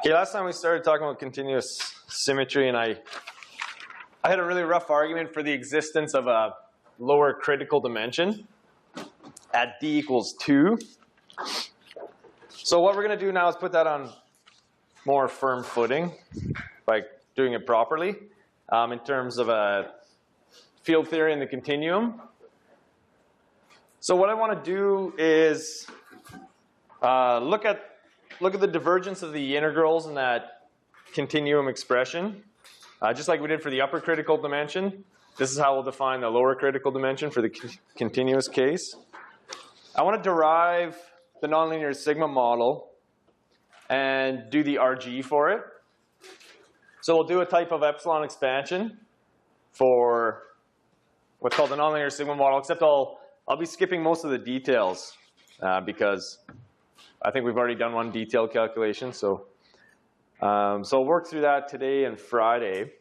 Okay, last time we started talking about continuous symmetry, and I had a really rough argument for the existence of a lower critical dimension at d equals 2. So what we're going to do now is put that on more firm footing by doing it properly in terms of a field theory in the continuum. So what I want to do is look at the divergence of the integrals in that continuum expression. Just like we did for the upper critical dimension, this is how we'll define the lower critical dimension for the continuous case. I want to derive the nonlinear sigma model and do the RG for it. So we'll do a type of epsilon expansion for what's called the nonlinear sigma model, except I'll be skipping most of the details because I think we've already done one detailed calculation. So I'll work through that today and Friday.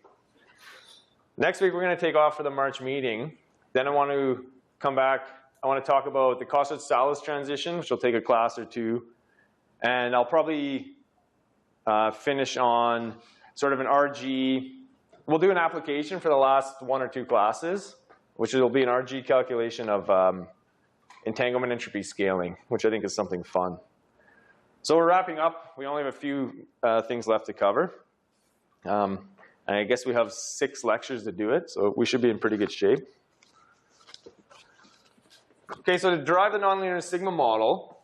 Next week we're going to take off for the March meeting. Then I want to come back. I want to talk about the Kossuth-Salas transition, which will take a class or two. And I'll probably finish on sort of an RG. We'll do an application for the last 1 or 2 classes, which will be an RG calculation of entanglement entropy scaling, which I think is something fun. So we're wrapping up. We only have a few things left to cover. And I guess we have 6 lectures to do it, so we should be in pretty good shape. Okay, so to derive the nonlinear sigma model,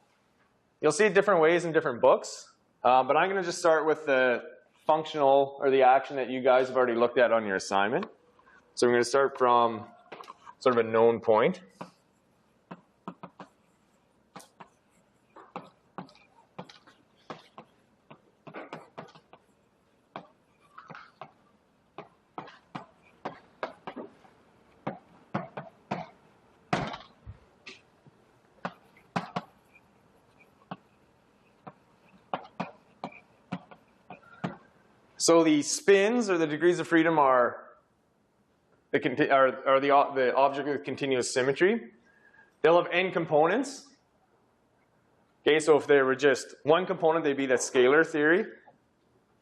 you'll see it different ways in different books. But I'm going to just start with the functional or the action that you guys have already looked at on your assignment. So we're going to start from sort of a known point. So the spins, or the degrees of freedom, are the object of continuous symmetry. They'll have n components. Okay, so if there were just one component, they'd be the scalar theory.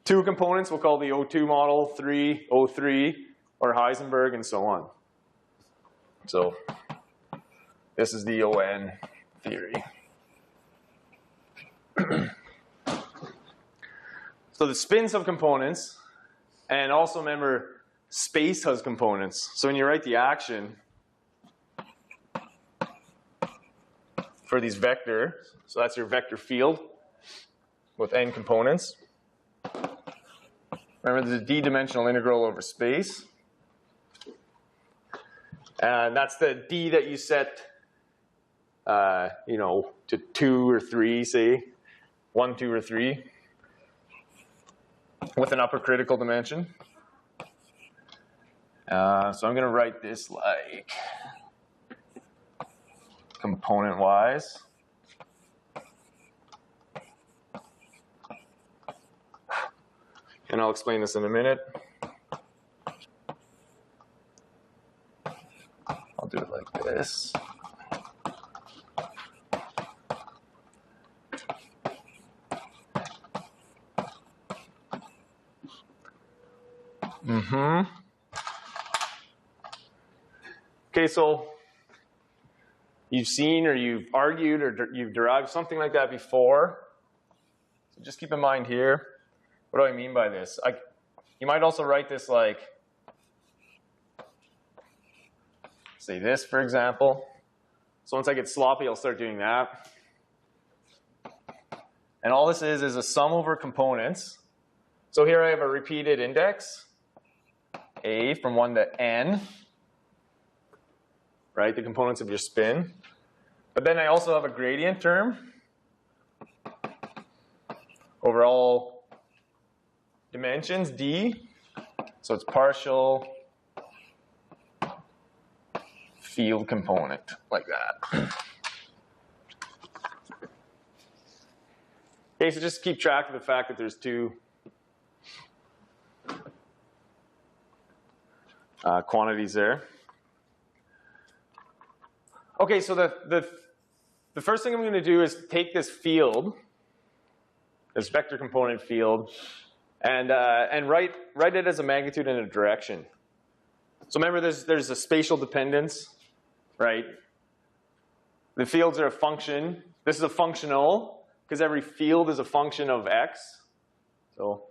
2 components we'll call the O2 model, 3, O3, or Heisenberg, and so on. So this is the ON theory. So the spins have components, and also remember, space has components. So when you write the action for these vectors, so that's your vector field with n components. Remember, there's a d-dimensional integral over space. And that's the d that you set, to 2 or 3, say, 1, 2, or 3. With an upper critical dimension. So I'm going to write this like component-wise. And I'll explain this in a minute. I'll do it like this. Okay, so you've seen or you've argued or you've derived something like that before. So just keep in mind here, what do I mean by this? You might also write this like, say this, for example. So once I get sloppy, I'll start doing that. And all this is a sum over components. So here I have a repeated index, A from 1 to n. Right, the components of your spin. But then I also have a gradient term over all dimensions, d. So it's partial field component, like that. Okay, so just keep track of the fact that there's 2 quantities there. Okay, so the first thing I'm going to do is take this field this vector component field, and write it as a magnitude and a direction. So remember, there's a spatial dependence, right? The fields are a function. This is a functional, because every field is a function of x. So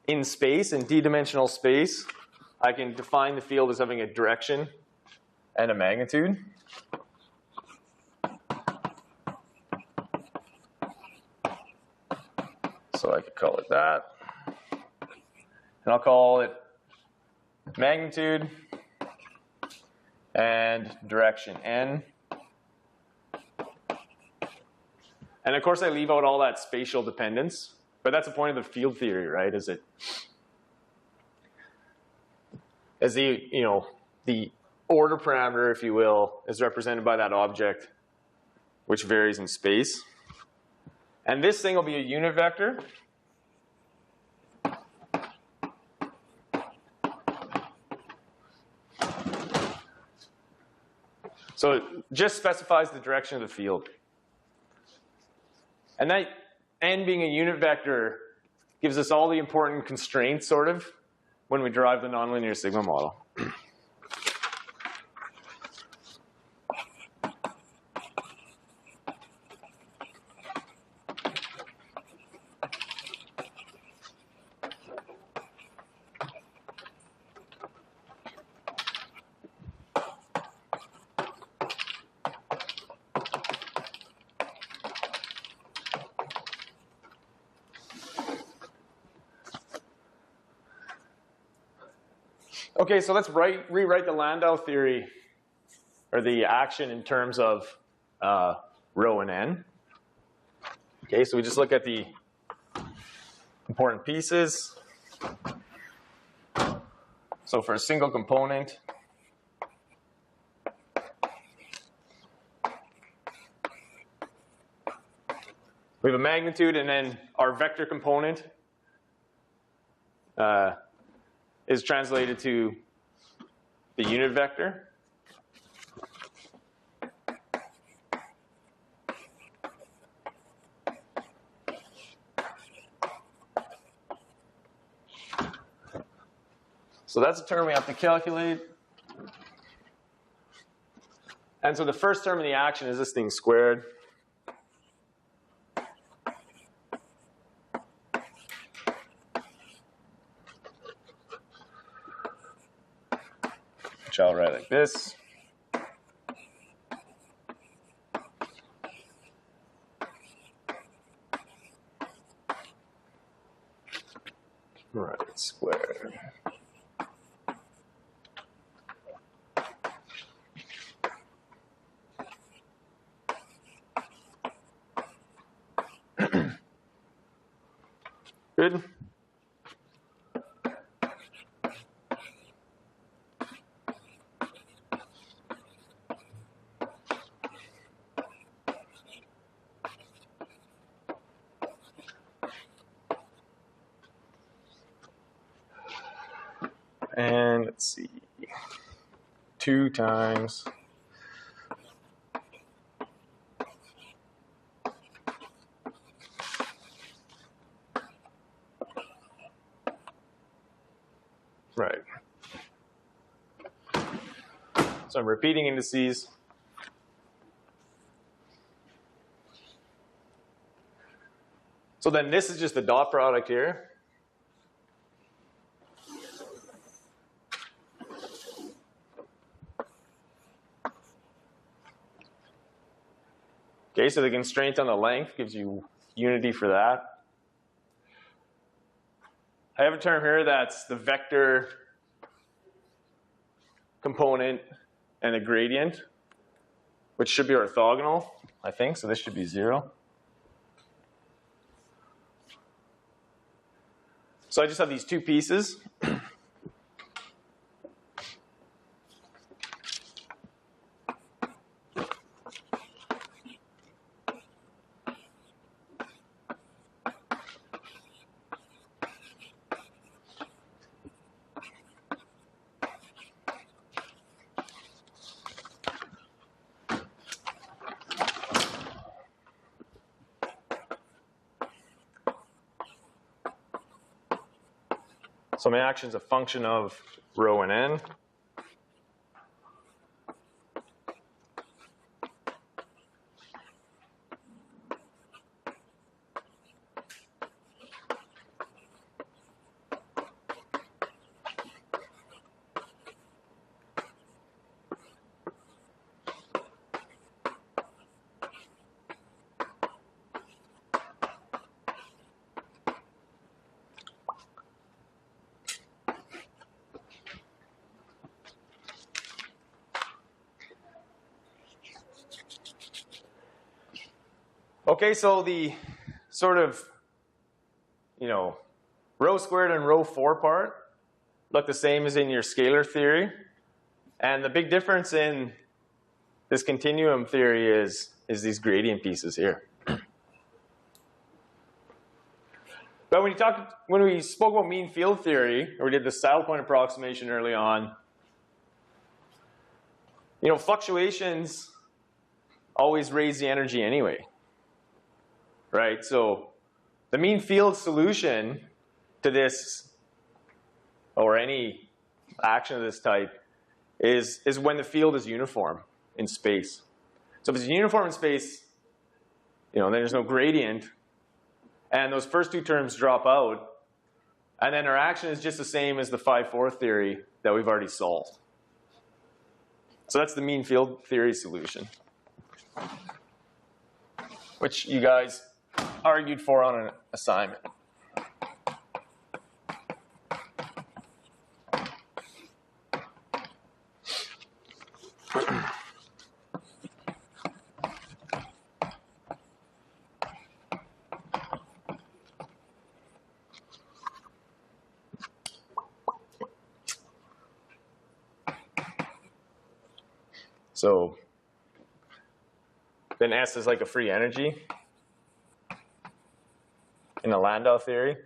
in space, in d-dimensional space, I can define the field as having a direction and a magnitude. So I could call it that. And I'll call it magnitude and direction, n. And of course I leave out all that spatial dependence, but that's the point of the field theory, right? Is it as the order parameter, if you will, is represented by that object which varies in space. And this thing will be a unit vector. So it just specifies the direction of the field. And that n being a unit vector gives us all the important constraints, sort of, when we derive the nonlinear sigma model. Okay, so let's rewrite the Landau theory, or the action, in terms of rho and n. Okay, so we just look at the important pieces. So for a single component, we have a magnitude, and then our vector component is translated to the unit vector. So that's a term we have to calculate. And so the first term in the action is this thing squared. Which I'll write like this. Right, squared. Good. And let's see, 2 times right. So I'm repeating indices. So then this is just the dot product here. Okay, so the constraint on the length gives you unity for that. I have a term here that's the vector component and a gradient, which should be orthogonal, I think, so this should be 0. So I just have these 2 pieces. So my action is a function of rho and n. Okay, so the sort of, rho squared and rho 4 part look the same as in your scalar theory. And the big difference in this continuum theory is these gradient pieces here. But when we spoke about mean field theory, or we did the saddle point approximation early on, fluctuations always raise the energy anyway. Right? So the mean field solution to this, or any action of this type, is when the field is uniform in space. So if it's uniform in space, then there's no gradient, and those first two terms drop out, and then our action is just the same as the 5-4 theory that we've already solved. So that's the mean field theory solution, which you guys argued for on an assignment. So then S is like a free energy in the Landau theory,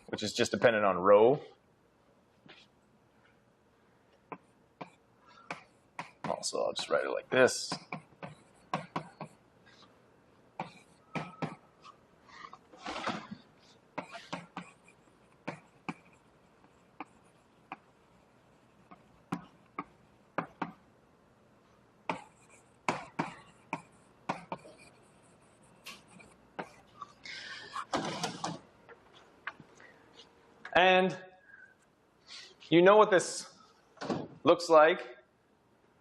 which is just dependent on rho. Also, I'll just write it like this. And you know what this looks like.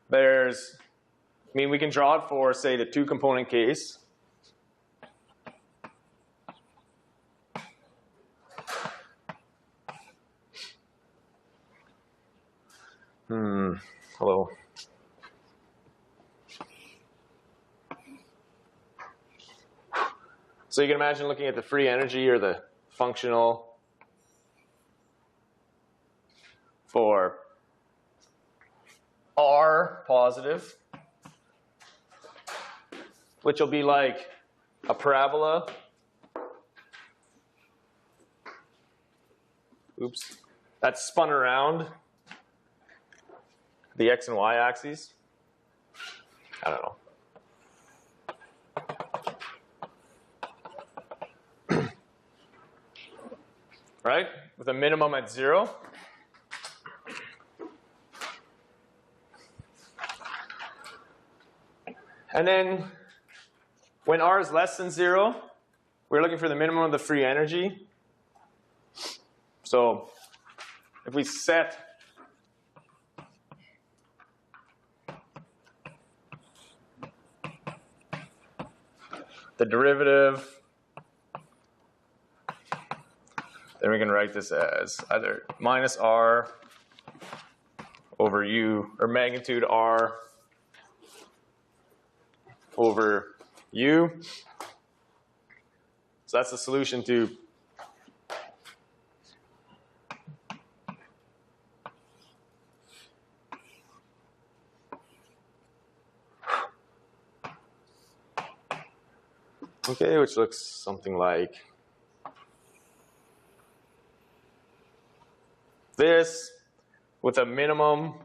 We can draw it for, say, the two-component case. Hello. So you can imagine looking at the free energy or the functional for R positive, which will be like a parabola. Oops. That's spun around the x and y axes. I don't know. Right? With a minimum at 0. And then when R is less than 0, we're looking for the minimum of the free energy. So if we set the derivative, then we can write this as either minus R over U, or magnitude R over U. So that's the solution to which looks something like this, with a minimum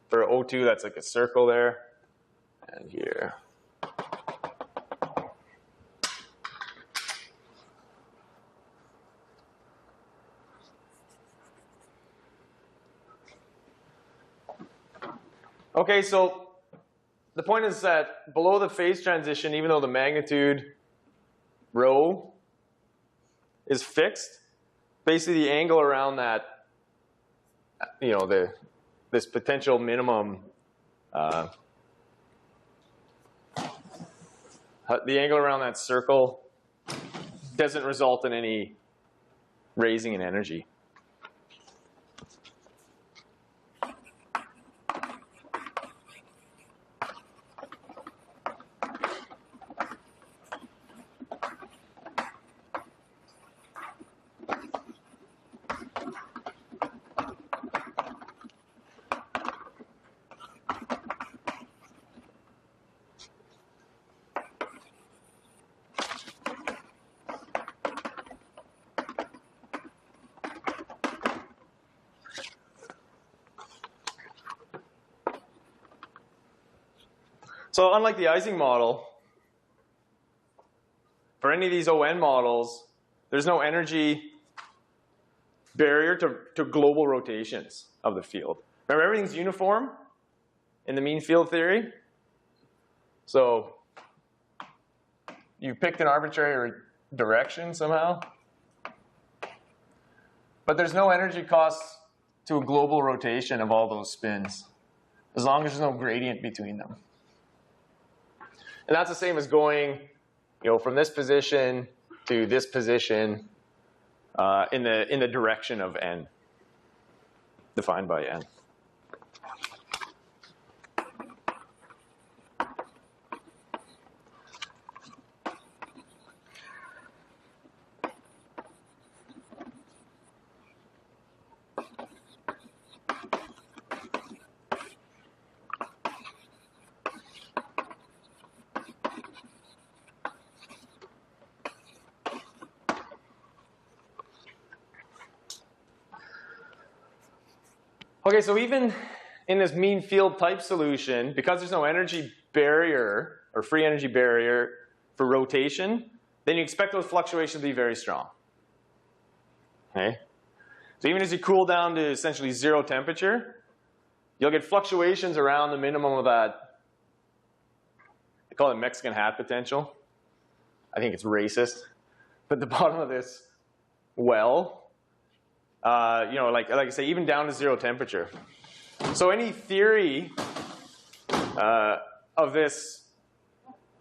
for O2, that's like a circle there, and here. Okay, so the point is that below the phase transition, even though the magnitude rho is fixed, basically the angle around that, this potential minimum, the angle around that circle doesn't result in any raising in energy. So unlike the Ising model, for any of these ON models, there's no energy barrier to global rotations of the field. Remember, everything's uniform in the mean field theory. So you picked an arbitrary direction somehow. But there's no energy cost to a global rotation of all those spins, as long as there's no gradient between them. And that's the same as going, from this position to this position in the direction of n, defined by n. Okay, so even in this mean field type solution, because there's no energy barrier or free energy barrier for rotation, then you expect those fluctuations to be very strong. Okay? So even as you cool down to essentially 0 temperature, you'll get fluctuations around the minimum of that, they call it Mexican hat potential. I think it's racist. But the bottom of this well, like I say, even down to 0 temperature. So any theory of this,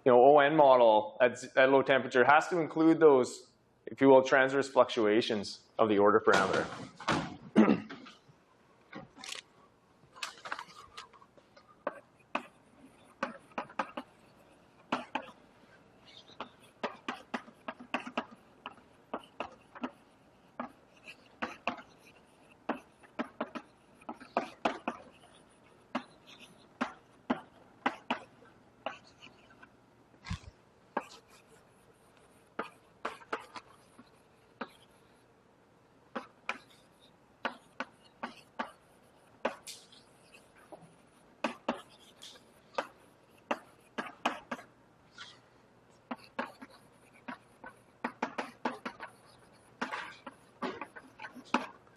ON model at low temperature has to include those, if you will, transverse fluctuations of the order parameter.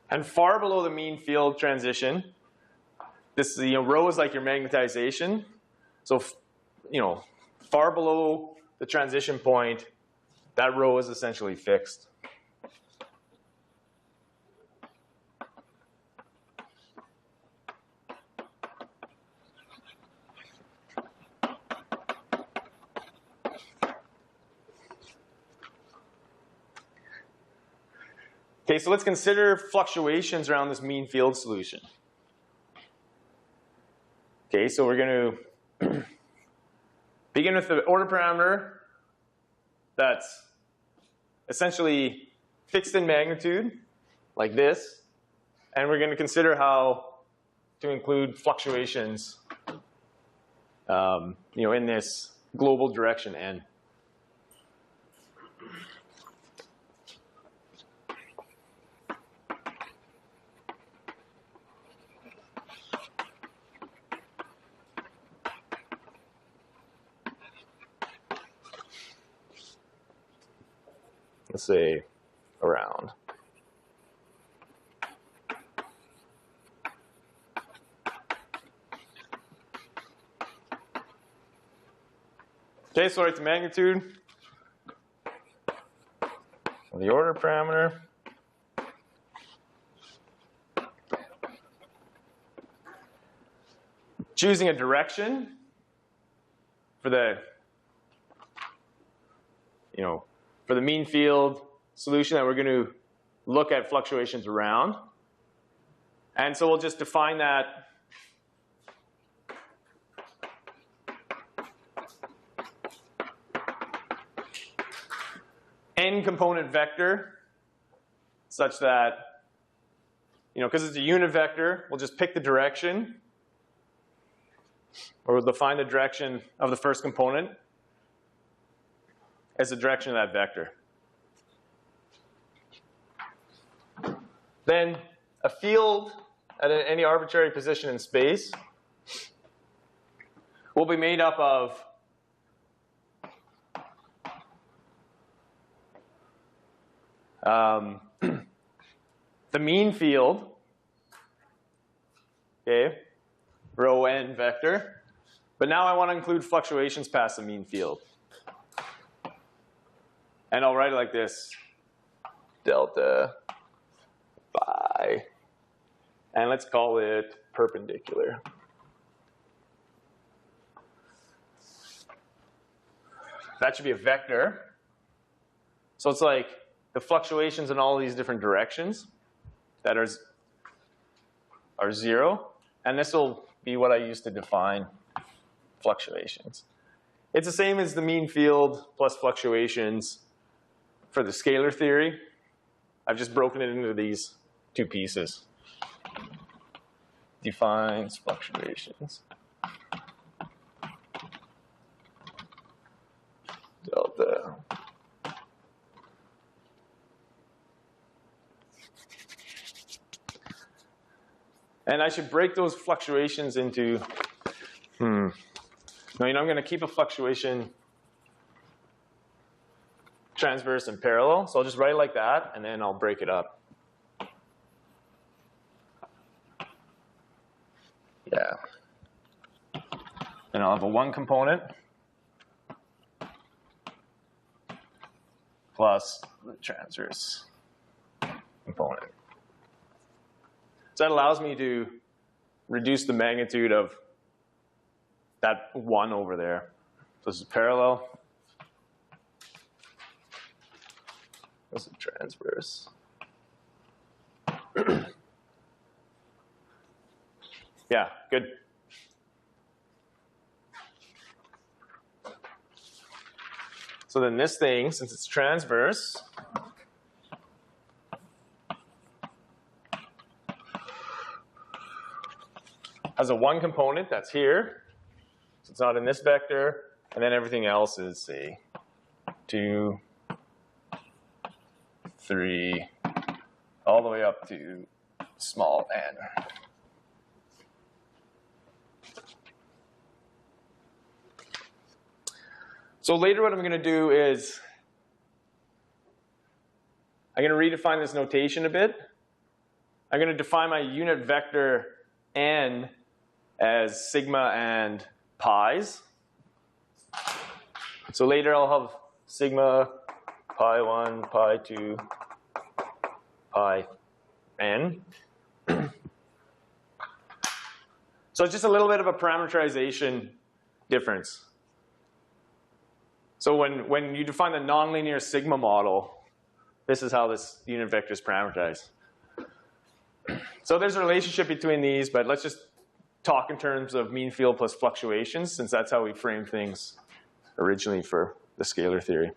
And far below the mean field transition, this rho is like your magnetization. So far below the transition point, that rho is essentially fixed. Okay, so let's consider fluctuations around this mean field solution. Okay, so we're going to begin with the order parameter that's essentially fixed in magnitude, like this, and we're going to consider how to include fluctuations, in this global direction n. Let's say around. Okay, so write the magnitude of the order parameter. Choosing a direction for the, for the mean field solution that we're going to look at fluctuations around. And so we'll just define that n component vector such that, because it's a unit vector, we'll just pick the direction, or we'll define the direction of the first component as the direction of that vector. Then a field at any arbitrary position in space will be made up of the mean field, okay, rho n vector. But now I want to include fluctuations past the mean field. And I'll write it like this: delta phi. And let's call it perpendicular. That should be a vector. So it's like the fluctuations in all these different directions that are 0. And this will be what I use to define fluctuations. It's the same as the mean field plus fluctuations for the scalar theory. I've just broken it into these two pieces. Defines fluctuations. Delta. And I should break those fluctuations into, no, I'm going to keep a fluctuation transverse and parallel. So I'll just write it like that, and then I'll break it up. Yeah. And I'll have a 1 component plus the transverse component. So that allows me to reduce the magnitude of that 1 over there. So this is parallel. This is transverse. Yeah, good. So then this thing, since it's transverse, has a 1 component that's here. So it's not in this vector. And then everything else is, say, 2, 3, all the way up to small n. So later what I'm going to do is I'm going to redefine this notation a bit. I'm going to define my unit vector n as sigma and pi's. So later I'll have sigma, pi 1, pi 2, pi n. So it's just a little bit of a parameterization difference. So when you define the nonlinear sigma model, this is how this unit vector is parameterized. So there's a relationship between these, but let's just talk in terms of mean field plus fluctuations, since that's how we framed things originally for the scalar theory.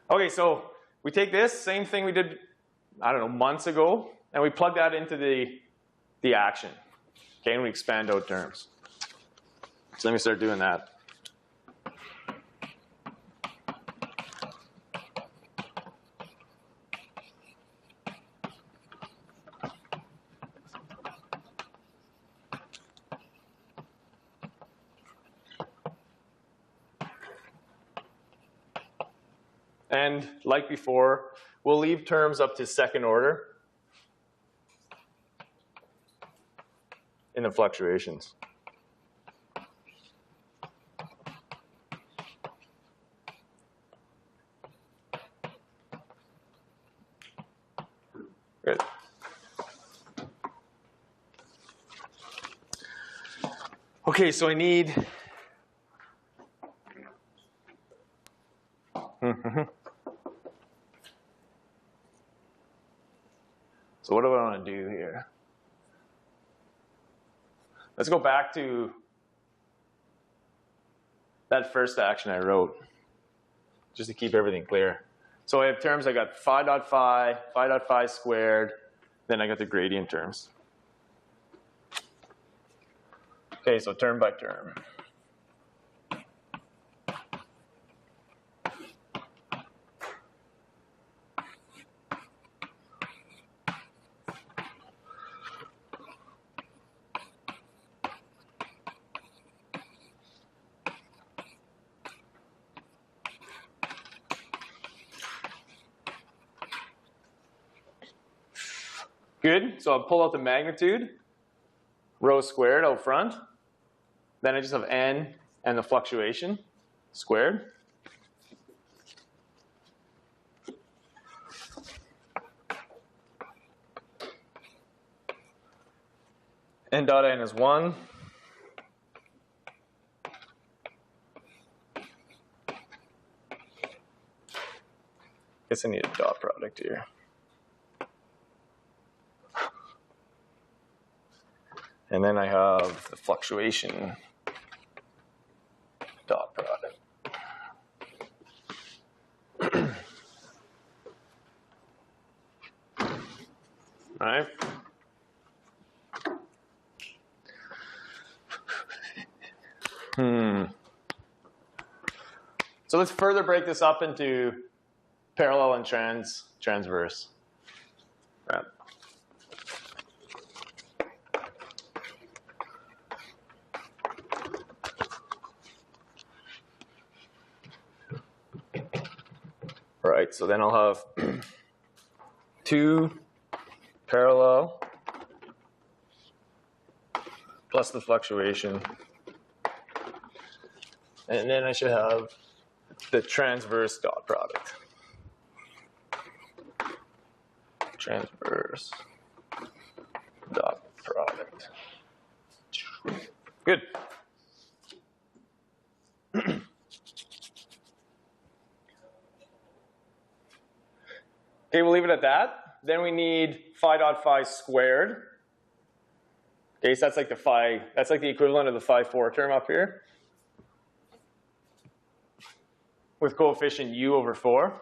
Okay, so we take this, same thing we did, I don't know, months ago, and we plug that into the action. Okay, and we expand out terms. So let me start doing that. And like before, we'll leave terms up to second order in the fluctuations. Okay, so I need so what do I want to do here? Let's go back to that first action I wrote, just to keep everything clear. So I have terms, I got phi dot phi squared, then I got the gradient terms. Okay, so term by term. Good, so I'll pull out the magnitude, rho squared out front. Then I just have n and the fluctuation squared. N dot n is 1. Guess I need a dot product here. And then I have the fluctuation dot product. All right. So let's further break this up into parallel and transverse. Right. All right, so then I'll have 2 parallel plus the fluctuation. And then I should have the transverse dot product. Transverse dot product. Good. Okay, we'll leave it at that. Then we need phi dot phi squared. Okay, so that's like the phi, that's like the equivalent of the phi 4 term up here, with coefficient u over 4.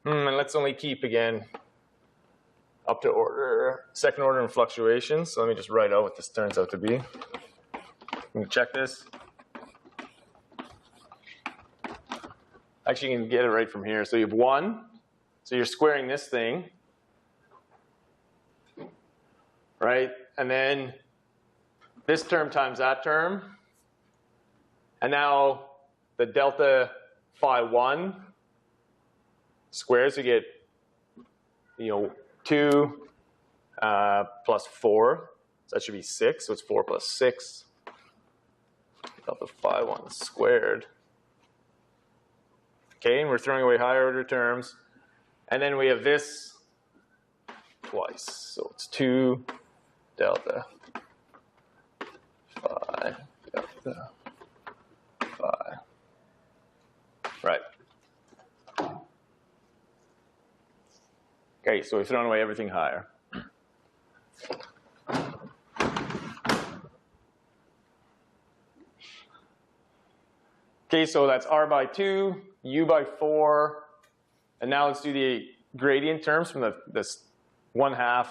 And let's only keep, again, up to order, second order in fluctuation. So let me just write out what this turns out to be. Can you check this? Actually, you can get it right from here. So you have 1. So you're squaring this thing, right? And then this term times that term. And now the delta phi 1 squares, you get, 2 plus 4. So that should be 6. So it's 4 plus 6. Delta phi 1 squared. Okay, and we're throwing away higher order terms. And then we have this twice. So it's 2 delta phi delta phi. Right. Okay, so we've thrown away everything higher. Okay, so that's r by 2, u by 4. And now let's do the gradient terms from this 1/2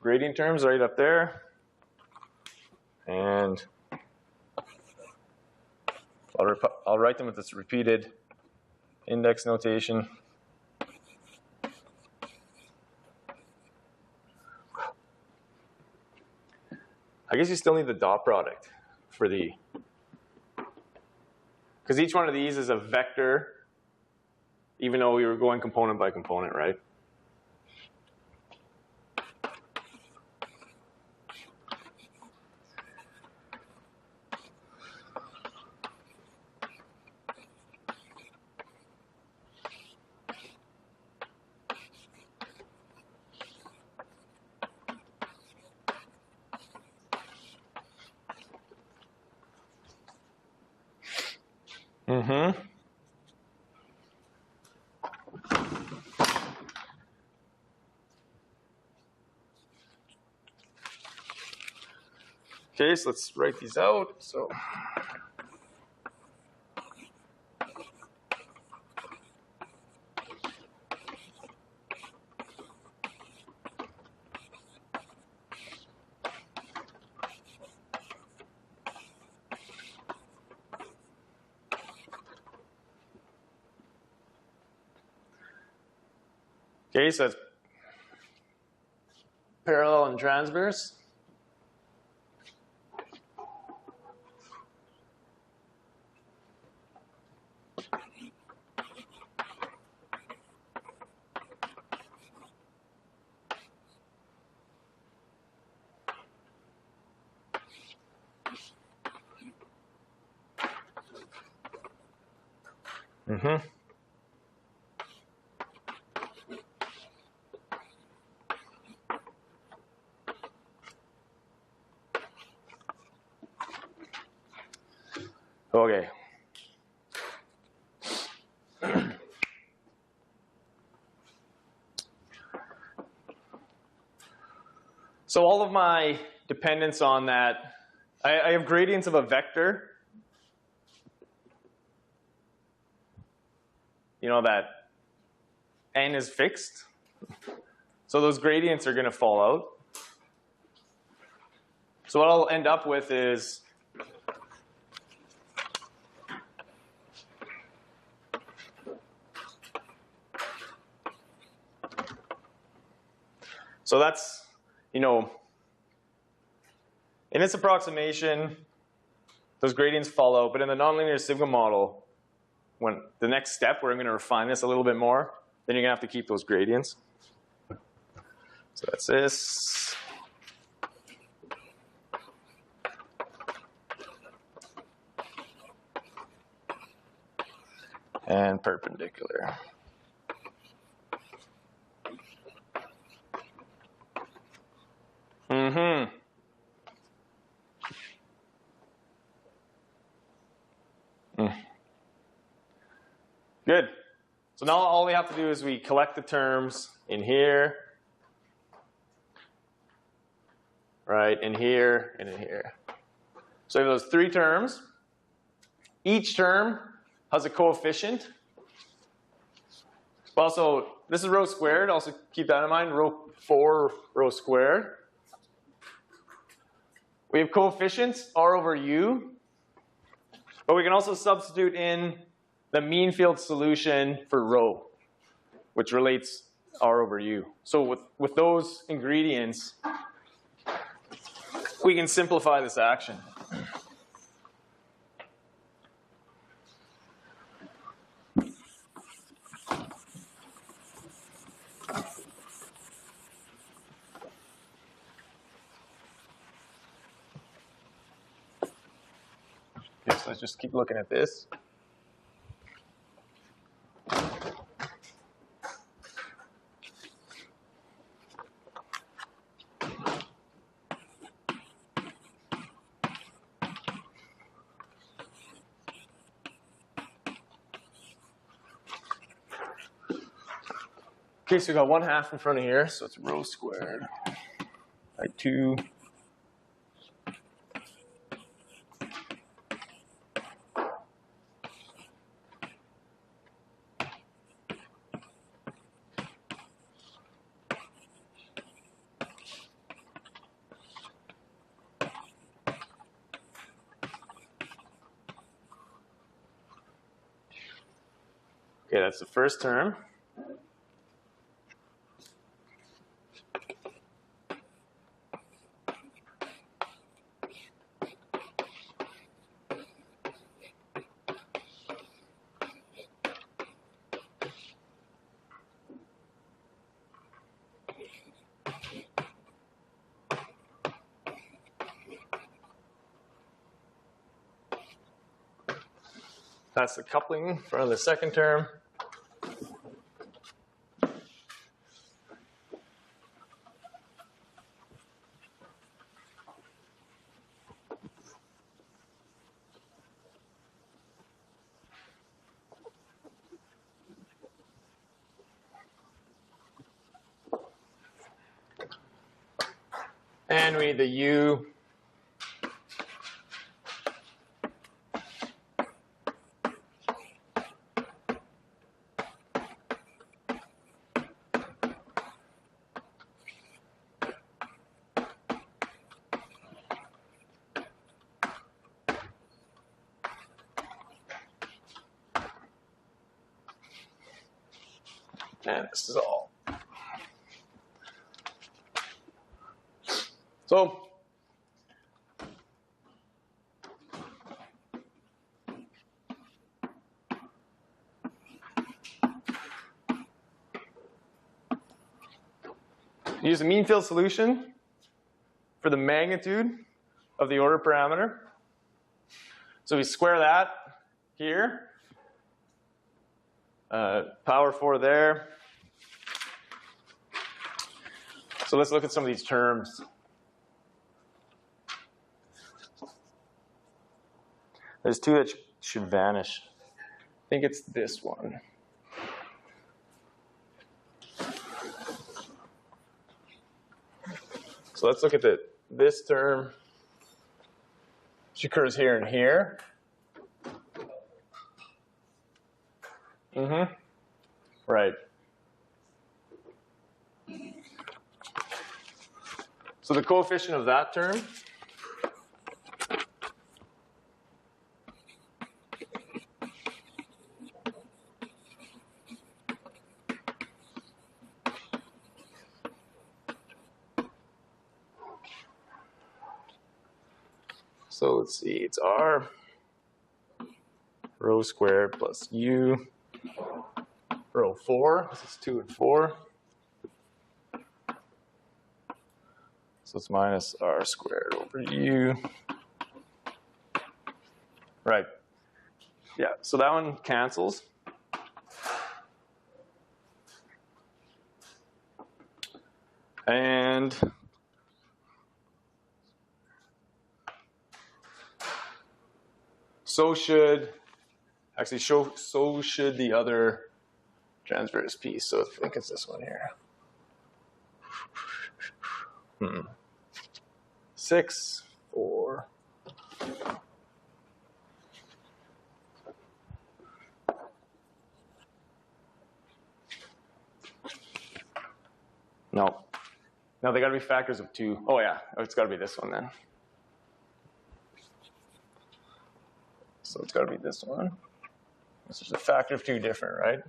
gradient terms right up there. And I'll write them with this repeated index notation. I guess you still need the dot product for the, because each one of these is a vector, even though we were going component by component, right? Mm-hmm. Okay, so let's write these out. So okay, so that's parallel and transverse. Mm-hmm. Okay. So all of my dependence on that, I have gradients of a vector. You know that n is fixed. So those gradients are going to fall out. So what I'll end up with is so that's, you know, in this approximation, those gradients fall out, but in the nonlinear sigma model, when the next step where I'm going to refine this a little bit more, then you're going to have to keep those gradients. So that's this. And perpendicular. Mm-hmm. Good. So now all we have to do is we collect the terms in here, right, in here, and in here. So we have those three terms. Each term has a coefficient. Also, this is rho squared. Also keep that in mind, rho 4 rho squared. We have coefficients, r over u. But we can also substitute in the mean field solution for rho, which relates r over u. So with those ingredients, we can simplify this action. Okay, so let's just keep looking at this. Okay, so we got 1/2 in front of here, so it's rho squared by 2. Okay, that's the first term. That's the coupling in front of the second term. And we need the U. And this is all. So use a mean field solution for the magnitude of the order parameter. So we square that here. Power 4 there. So let's look at some of these terms. There's two that should vanish. I think it's this one. So let's look at this term, which occurs here and here. Right. So the coefficient of that term so let's see, it's R rho squared plus U rho 4. This is 2 and 4. So it's minus R squared over U. Right. Yeah, so that one cancels. And so should the other transverse piece. So I think it's this one here. 6, 4. No. No, they got to be factors of 2. Oh, yeah. Oh, it's got to be this one then. So it's got to be this one. This is a factor of 2 different, right?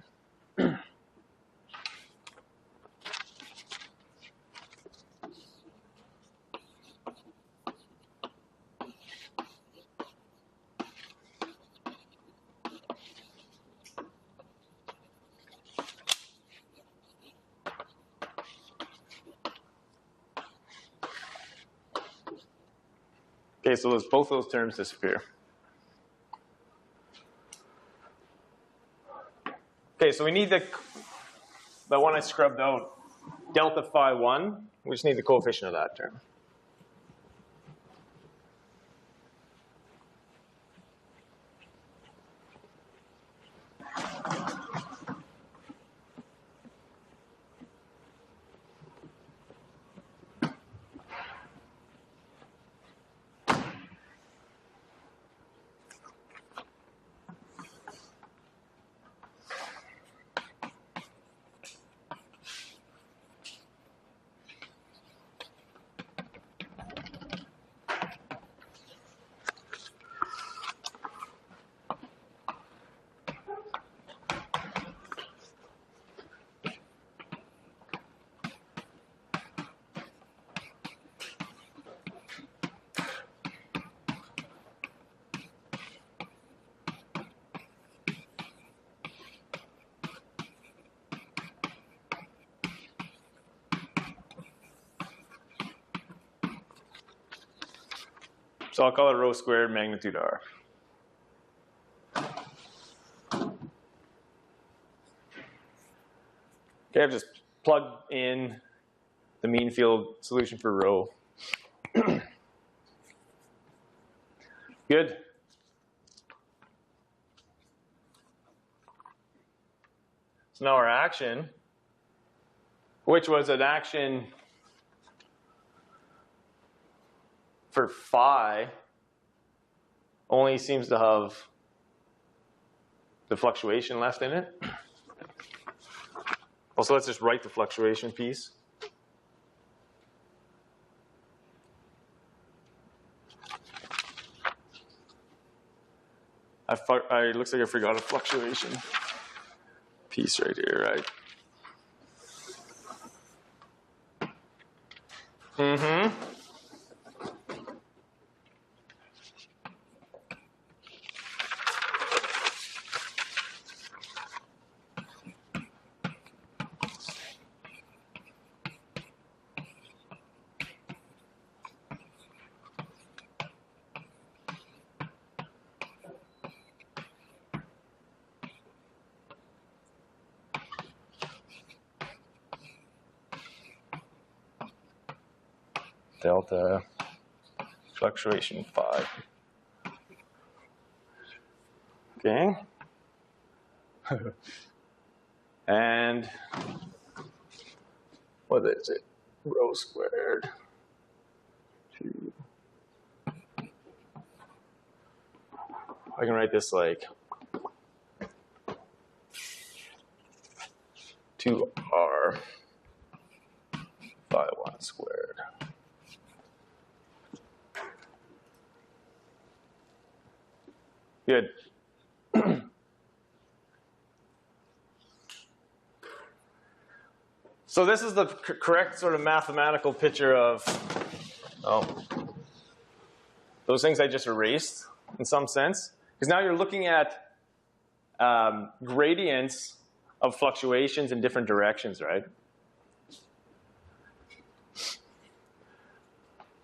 Okay, so both those terms disappear. Okay, so we need the one I scrubbed out, delta phi 1. We just need the coefficient of that term. So I'll call it rho squared magnitude R. Okay, I've just plugged in the mean field solution for rho. Good. So now our action, which was an action for phi only seems to have the fluctuation left in it. Also, let's just write the fluctuation piece. Looks like I forgot a fluctuation piece right here, right? Mm-hmm. Delta fluctuation phi. Okay. And what is it? Rho squared. 2. I can write this like 2r phi 1 squared. Good. So this is the correct sort of mathematical picture of those things I just erased in some sense. Because now you're looking at gradients of fluctuations in different directions, right?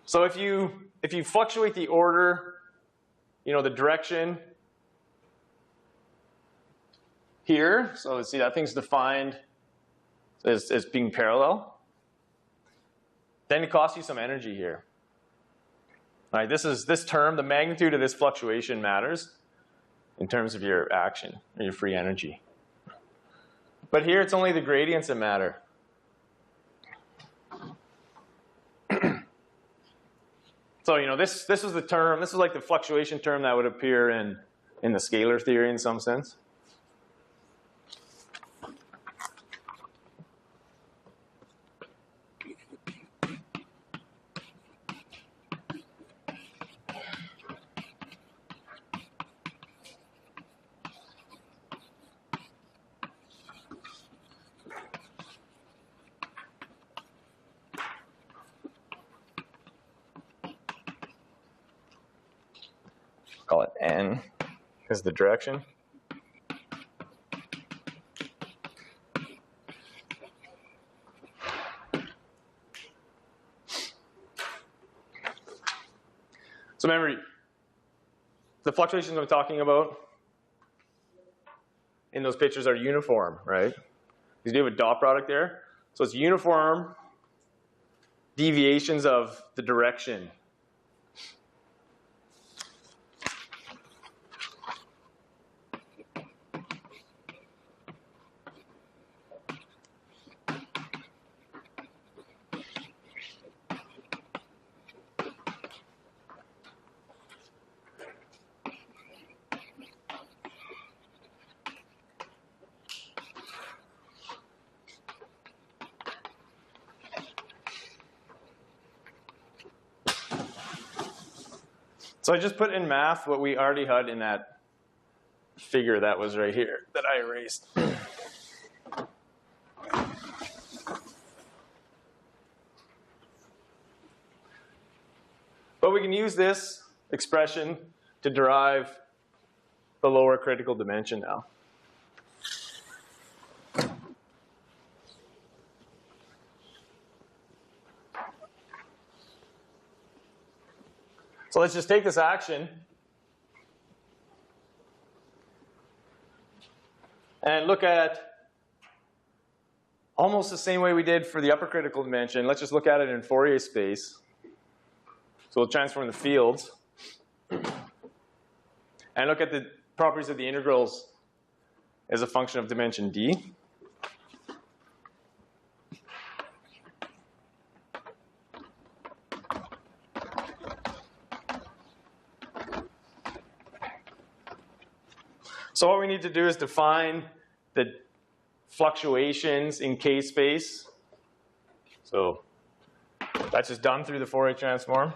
So if you fluctuate the order, the direction here, so see that thing's defined as being parallel, then it costs you some energy here. All right, this term, the magnitude of this fluctuation matters in terms of your action or your free energy. But here it's only the gradients that matter. So this is the term, this is like the fluctuation term that would appear in the scalar theory in some sense. Call it n is the direction. So remember, the fluctuations I'm talking about in those pictures are uniform, right? Because you have a dot product there. So it's uniform deviations of the direction. So I just put in math what we already had in that figure that was right here that I erased. But we can use this expression to derive the lower critical dimension now. So let's just take this action and look at almost the same way we did for the upper critical dimension. Let's just look at it in Fourier space. So we'll transform the fields and look at the properties of the integrals as a function of dimension d. So what we need to do is define the fluctuations in K space. So that's just done through the Fourier transform.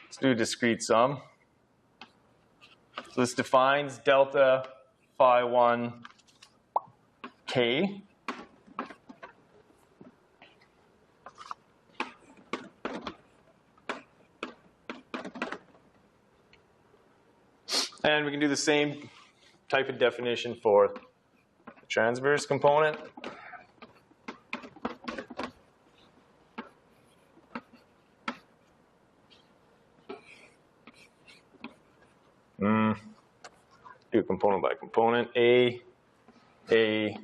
Let's do a discrete sum. So this defines delta phi 1 K. And we can do the same type of definition for the transverse component. Do component by component. A, K.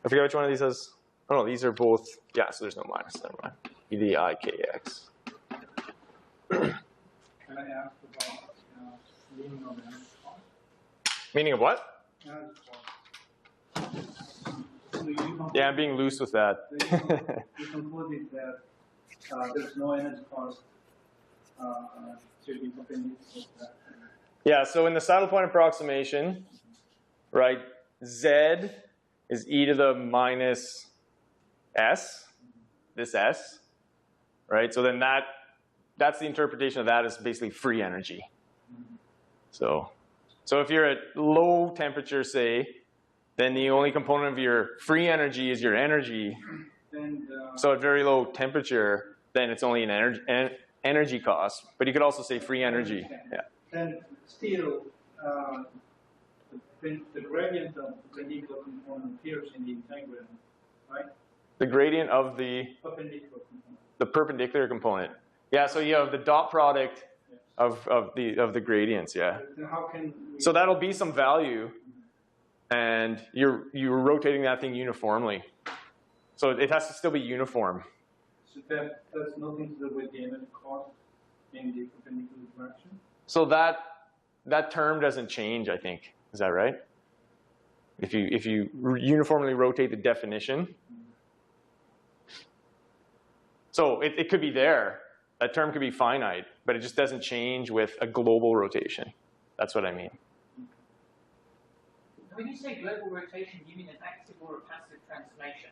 I forget which one of these has. Oh no, these are both. Yeah, so there's no minus. Never mind. ED I K X. Can I ask about meaning of energy cost? Meaning of what? Energy cost. So Yeah, I'm being loose with that. you concluded that there's no energy cost to be perpendicular to that. Yeah, so in the saddle point approximation, right, Z is e to the minus S, this S, right? So then that's the interpretation of that is basically free energy. So if you're at low temperature, say, then the only component of your free energy is your energy. So at very low temperature, then it's only an energy cost. But you could also say free energy. Yeah. Then still, the gradient of the perpendicular component appears in the integrand, right? The gradient of the Perpendicular component. The perpendicular component. Yeah, so you have the dot product of the gradients, yeah. Then how can we, So that'll be some value, and you're rotating that thing uniformly. So it has to still be uniform. so that's nothing to do with the energy cost in the perpendicular direction? So that term doesn't change, I think. Is that right? If you uniformly rotate the definition. So it could be there. That term could be finite, but it just doesn't change with a global rotation. That's what I mean. When you say global rotation, do you mean an active or a passive transformation?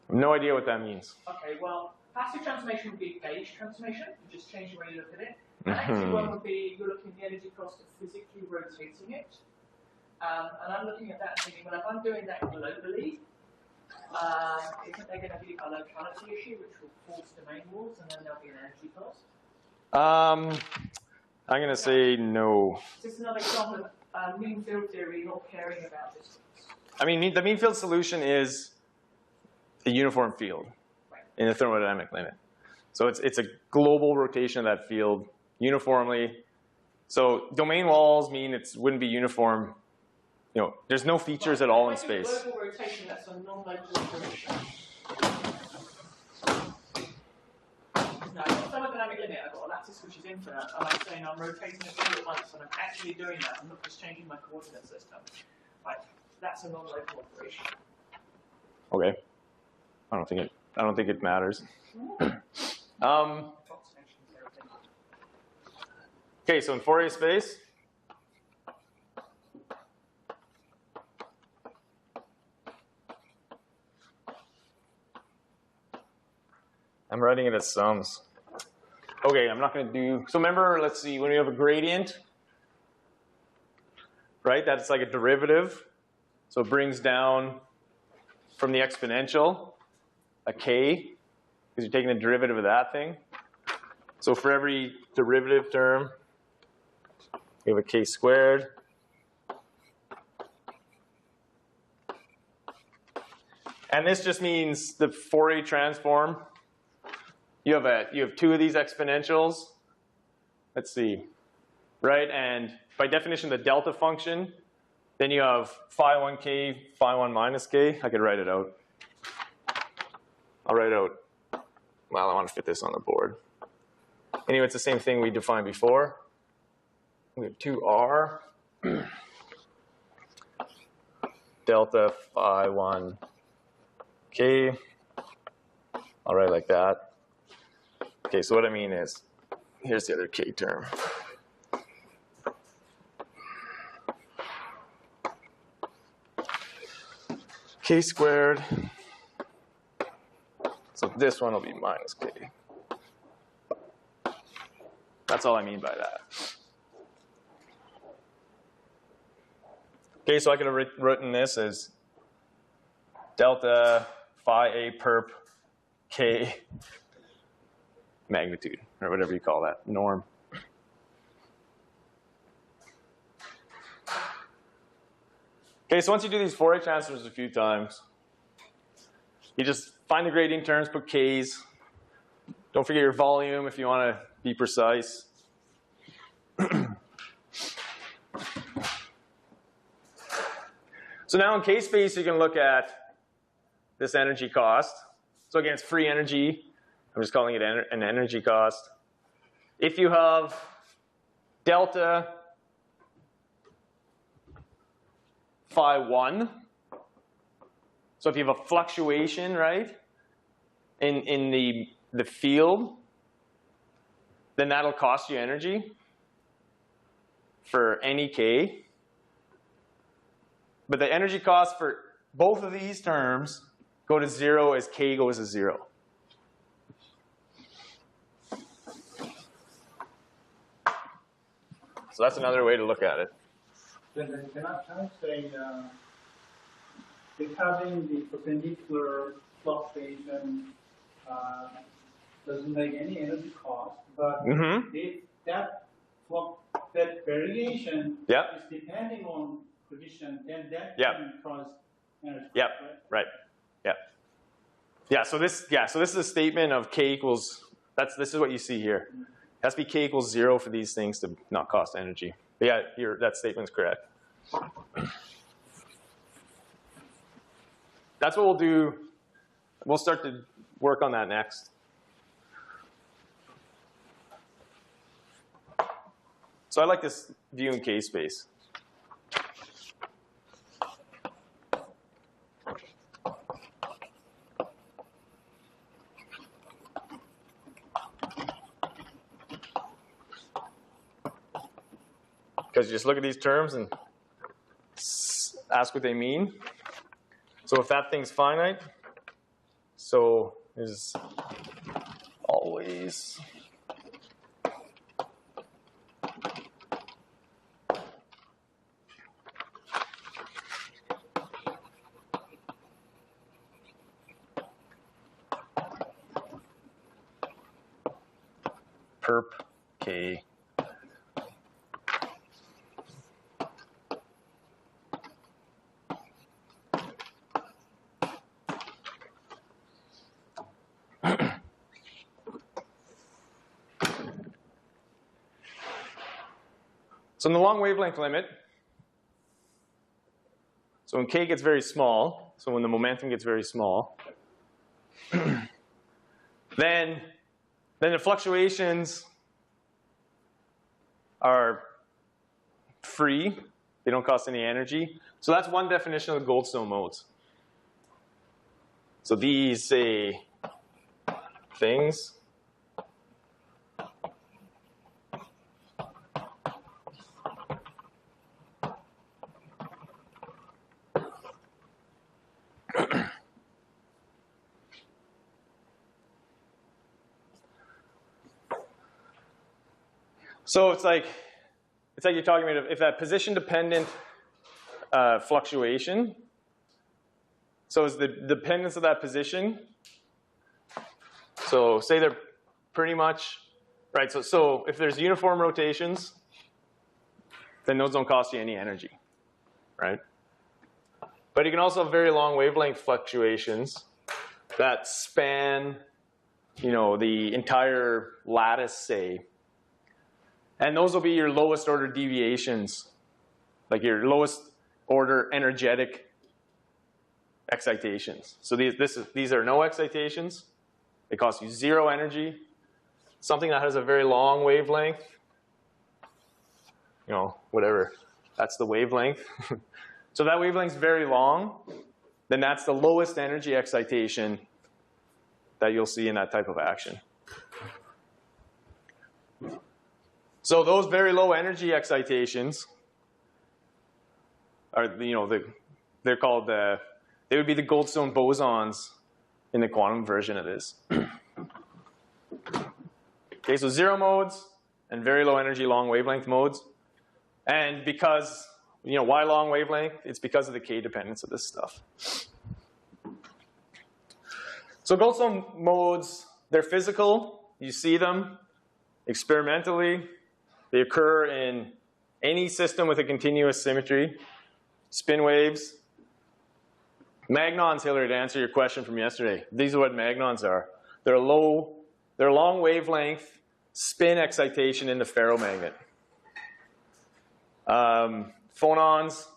I have no idea what that means. Okay, well, passive transformation would be a gauge transformation. You just change the way you look at it. An active one would be you're looking at the energy cost of physically rotating it. And I'm looking at that and thinking, well, if I'm doing that globally, isn't there going to be a locality issue which will force domain walls and then there'll be an energy cost? I'm going to say no. This is another example of mean field theory not caring about distance. I mean, the mean field solution is a uniform field in the thermodynamic limit. So it's a global rotation of that field uniformly. So domain walls mean it wouldn't be uniform. You know, there's no features at all in space. Global rotation, that's a non-local operation. No, it's not thermodynamic limit. I've got a lattice which is infinite, and I'm saying I'm rotating a field at once, and I'm actually doing that. I'm not just changing my coordinate system. Right, that's a non-local operation. Okay. I don't think it matters. Okay, so in Fourier space, I'm writing it as sums. Okay, I'm not going to do, so remember, let's see, when we have a gradient, right, that's like a derivative. So it brings down from the exponential a k, because you're taking the derivative of that thing. So for every derivative term, we have a k squared. And this just means the Fourier transform. You have two of these exponentials. Let's see, right? And by definition, the delta function. Then you have phi 1k, phi 1 minus k. I could write it out. I'll write out. Well, I want to fit this on the board. Anyway, it's the same thing we defined before. We have 2r delta phi 1 K. I'll write like that. Okay, so what I mean is, here's the other K term. K squared. So this one will be minus K. That's all I mean by that. Okay, so I could have written this as delta phi A perp K magnitude, or whatever you call that, norm. Okay, so once you do these Fourier transforms a few times, you just find the gradient terms, put K's. Don't forget your volume if you want to be precise. So now in K space, you can look at this energy cost. So again, it's free energy. I'm just calling it an energy cost. If you have delta phi 1, so if you have a fluctuation, right, in the field, then that'll cost you energy for any K. But the energy cost for both of these terms go to 0 as K goes to 0. So that's another way to look at it. Then can I say, if having the perpendicular fluctuation doesn't make any energy cost, but if that variation is depending on position, then that can cause energy cost, right? Yeah, so this is a statement of K equals, this is what you see here. It has to be K equals 0 for these things to not cost energy. But yeah, that statement's correct. That's what we'll do. We'll start to work on that next. So I like this view in K space. Because you just look at these terms and ask what they mean. So if that thing's finite, so is always perp K So in the long wavelength limit, so when K gets very small, so when the momentum gets very small, then the fluctuations are free. They don't cost any energy. So that's one definition of the Goldstone modes. So these say things. So it's like you're talking about if that position-dependent fluctuation. So is the dependence of that position. So say they're pretty much right. So if there's uniform rotations, then those don't cost you any energy, right? But you can also have very long wavelength fluctuations that span, the entire lattice, say. And those will be your lowest order deviations, like your lowest order energetic excitations. So these are no excitations. They cost you 0 energy. Something that has a very long wavelength, whatever, that's the wavelength. So that wavelength's very long. then that's the lowest energy excitation that you'll see in that type of action. So those very low energy excitations are, they're called, they would be the Goldstone bosons in the quantum version of this. Okay, so zero modes and very low energy long wavelength modes. And because, why long wavelength? It's because of the K dependence of this stuff. So Goldstone modes, they're physical. You see them experimentally. They occur in any system with a continuous symmetry. Spin waves. Magnons, Hillary, to answer your question from yesterday. These are what magnons are. They're long wavelength spin excitation in the ferromagnet. Phonons,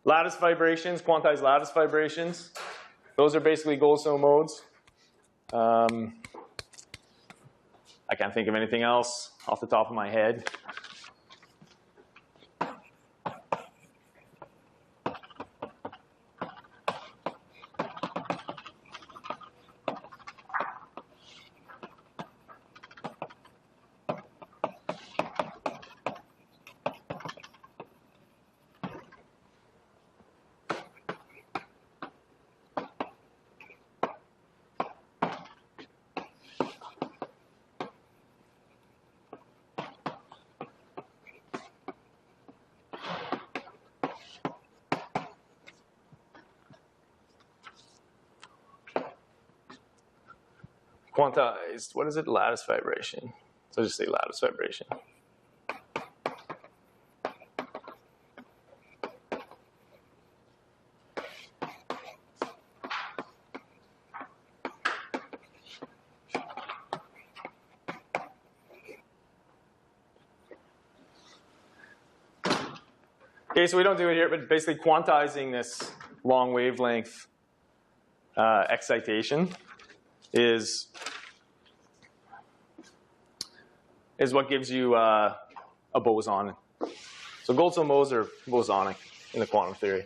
lattice vibrations, quantized lattice vibrations. Those are basically Goldstone modes. I can't think of anything else off the top of my head. Quantized, what is it? Lattice vibration. So just say lattice vibration. Okay, so we don't do it here, but basically quantizing this long wavelength excitation is what gives you a boson. So Goldstone modes are bosonic in the quantum theory.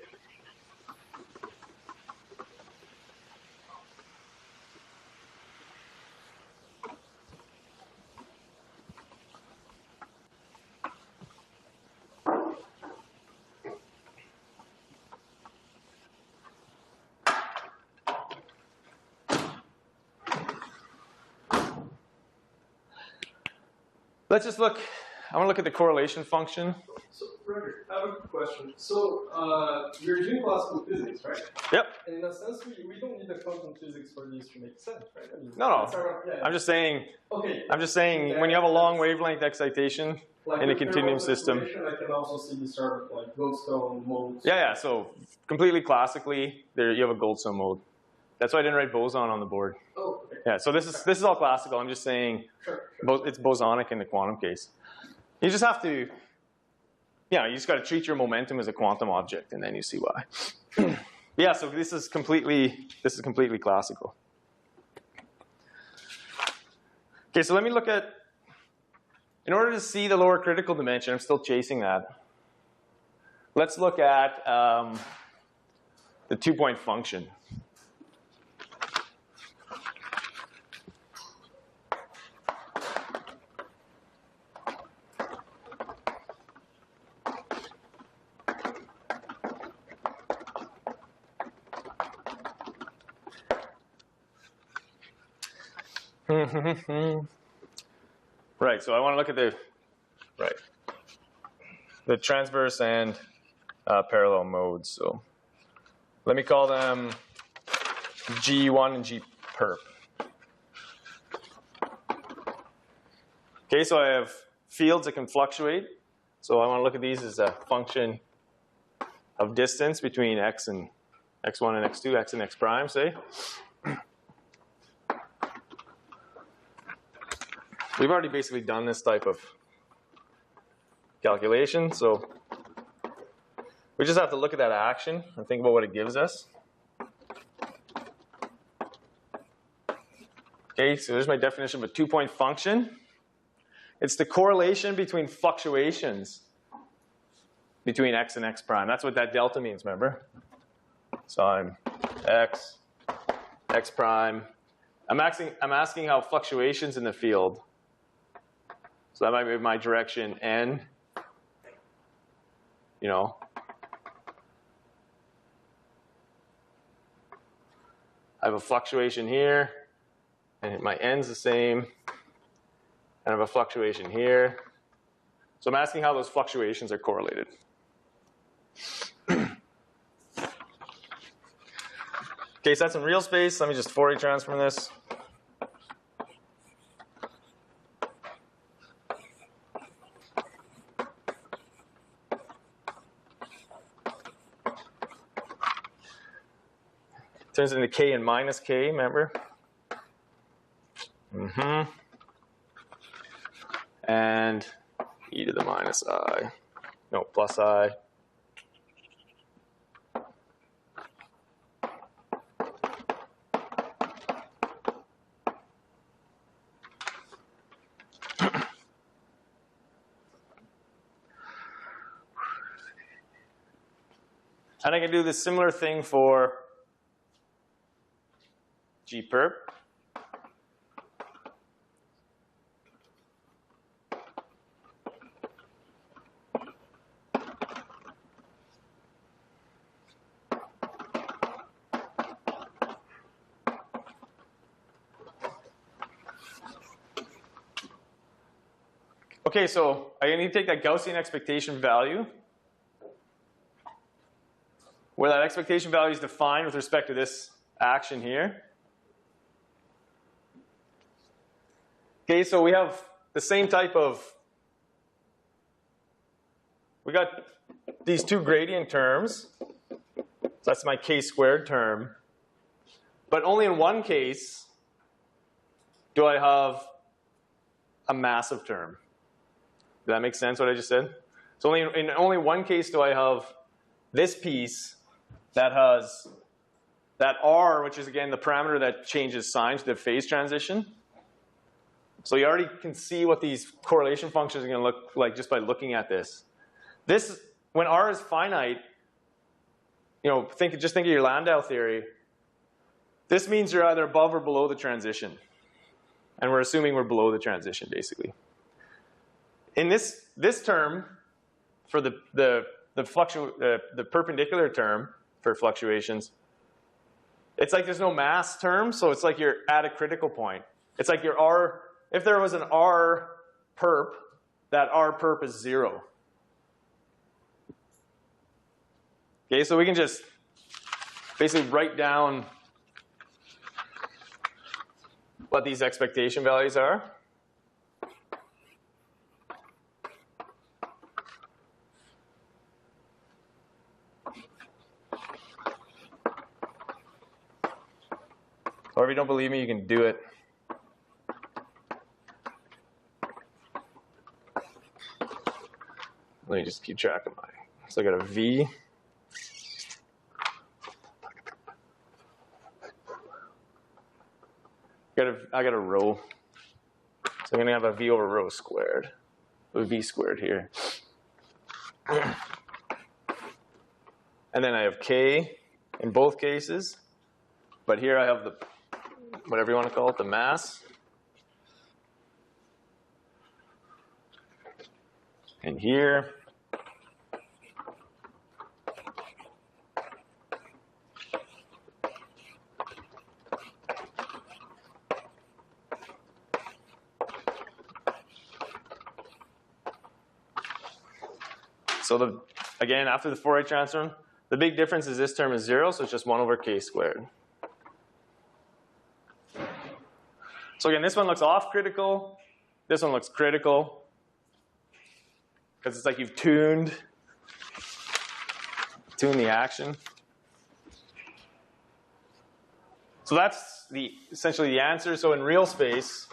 Let's just look, I want to look at the correlation function. So, Roger, I have a quick question. So, you're doing classical physics, right? Yep. And in a sense, we don't need the quantum physics for these to make sense, right? I mean, No. Yeah. I'm just saying, okay. I'm just saying when you have a long wavelength excitation like in a continuum system. I can also see these sort of like Goldstone modes. Yeah, so completely classically, there you have a Goldstone mode. That's why I didn't write boson on the board. Oh, okay. Yeah, so this is all classical. I'm just saying it's bosonic in the quantum case. You just have to, you just got to treat your momentum as a quantum object, and then you see why. Yeah, so this is completely classical. Okay, so let me look at, in order to see the lower critical dimension, I'm still chasing that. Let's look at the 2-point function. Right, so I want to look at the transverse and parallel modes. So let me call them G1 and G perp. Okay, so I have fields that can fluctuate. So I want to look at these as a function of distance between x and x1 and x2, x and x prime, say. We've already basically done this type of calculation, so we just have to look at that action and think about what it gives us. Okay, so there's my definition of a 2-point function. It's the correlation between fluctuations between x and x prime. That's what that delta means, remember? So I'm x prime. I'm asking how fluctuations in the field. So that might be my direction n. You know. I have a fluctuation here, and my n's the same. And I have a fluctuation here. So I'm asking how those fluctuations are correlated. Okay, so that's in real space. Let me just Fourier transform this. Turns into k and minus k, remember? And e to the minus I. No, plus I. And I can do this similar thing for G perp. Okay, so I need to take that Gaussian expectation value, where that expectation value is defined with respect to this action here. Okay, so we have the same type of, we got these two gradient terms. So that's my k squared term. But only in one case do I have a massive term. Does that make sense what I just said? So in only one case do I have this piece that has that r, which is again the parameter that changes sign to the phase transition. So you already can see what these correlation functions are going to look like just by looking at this. This, when r is finite, you know, just think of your Landau theory. This means you're either above or below the transition. And we're assuming we're below the transition, basically. In this term, for the perpendicular term for fluctuations, it's like there's no mass term, so it's like you're at a critical point. It's like your r, if there was an r perp, that r perp is 0. Okay, so we can just basically write down what these expectation values are. Or if you don't believe me, you can do it. Let me just keep track of mine. So I got a V. I got a rho. So I'm going to have a V over rho squared. A V squared here. And then I have K in both cases. But here I have the, whatever you want to call it, the mass. And here, so again, after the Fourier transform, the big difference is this term is 0, so it's just 1 over k squared. So again, this one looks off critical. This one looks critical. Because it's like you've tuned the action. So that's essentially the answer. So in real space,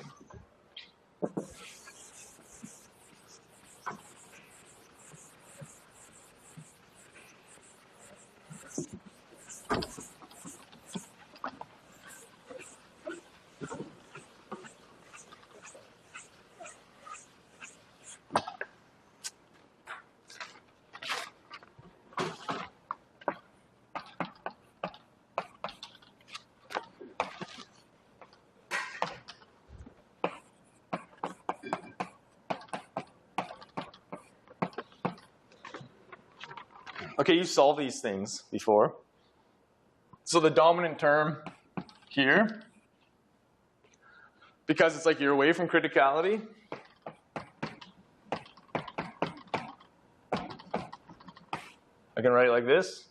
Okay, you solved these things before. So the dominant term here, because it's like you're away from criticality, I can write it like this.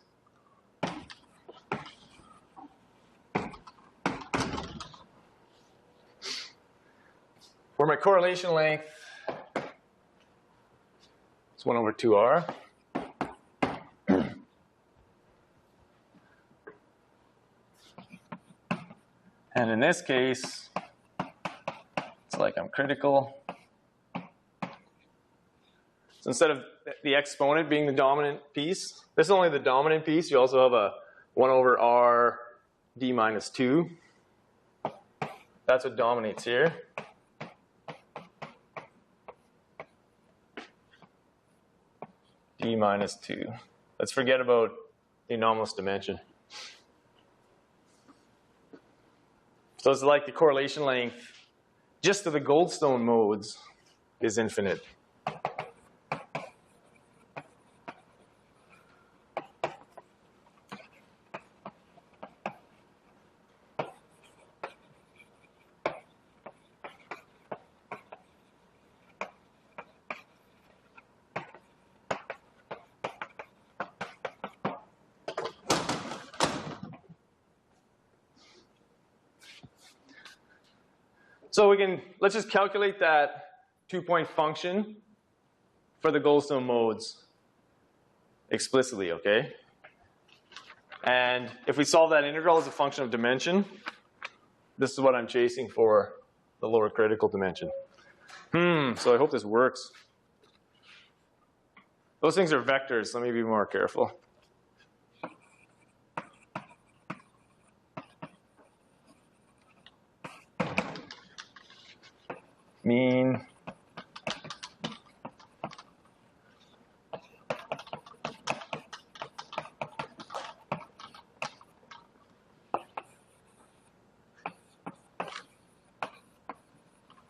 For my correlation length, it's 1 over 2r. And in this case, it's like I'm critical. So instead of the exponent being the dominant piece, this is only the dominant piece. You also have a 1 over r d minus 2. That's what dominates here. D minus 2. Let's forget about the anomalous dimension. So it's like the correlation length just to the Goldstone modes is infinite. So let's just calculate that 2-point function for the Goldstone modes explicitly, okay? And if we solve that integral as a function of dimension, this is what I'm chasing for the lower critical dimension. So I hope this works. Those things are vectors, so let me be more careful. Mean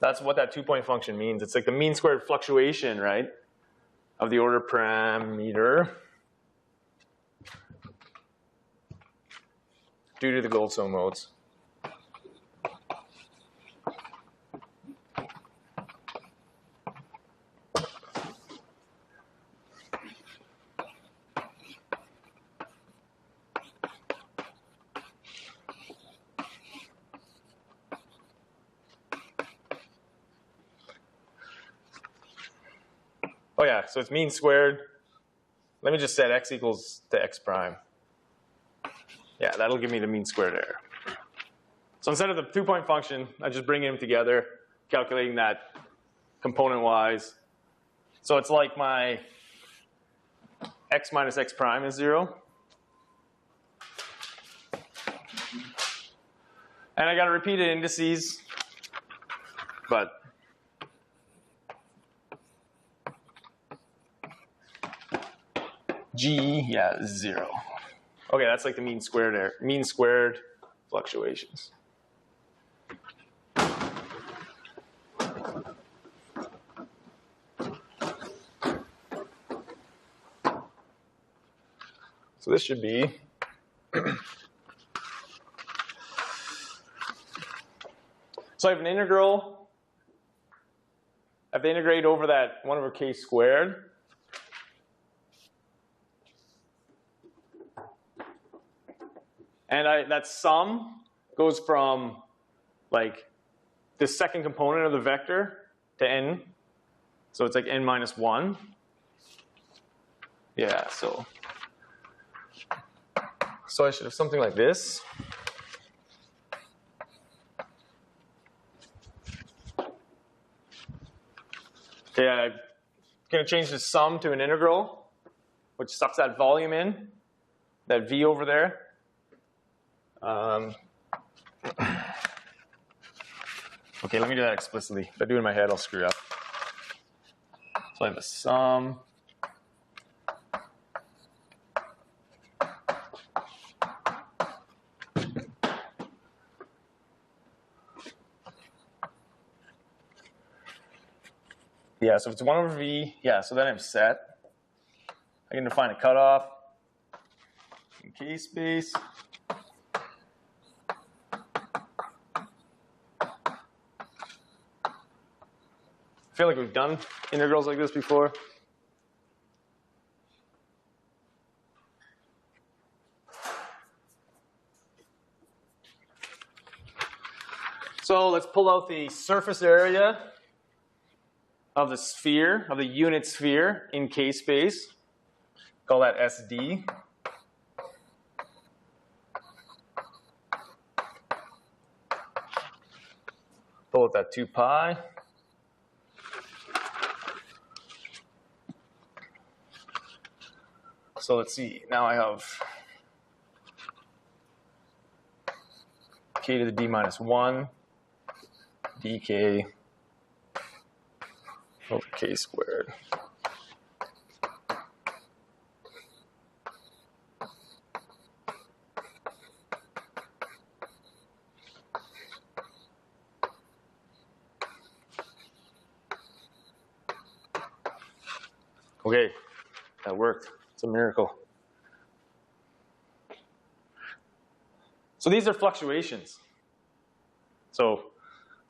that's what that 2-point function means. It's like the mean squared fluctuation, right, of the order parameter due to the Goldstone modes. Oh yeah, so it's mean squared. Let me just set x equals to x prime. Yeah, that'll give me the mean squared error. So instead of the 2-point function, I just bring them together, calculating that component-wise. So it's like my x minus x prime is 0. And I got repeated indices, but G, yeah, 0. Okay, that's like the mean squared error, mean squared fluctuations. So this should be so I have an integral. I have to integrate over that 1 over k squared. And that sum goes from like the second component of the vector to n. So it's like n minus 1. Yeah, so I should have something like this. Okay, I'm going to change the sum to an integral, which sucks that volume in, that v over there. Okay, let me do that explicitly. If I do it in my head, I'll screw up. So I have a sum. Yeah, so if it's 1 over v, yeah, so then I'm set. I can define a cutoff. in K-space. I feel like we've done integrals like this before. So let's pull out the surface area of the sphere, of the unit sphere in K-space. Call that SD. Pull out that 2 pi. So let's see, now I have k to the d minus 1 dk over k squared. Okay, that worked. It's a miracle. So these are fluctuations. So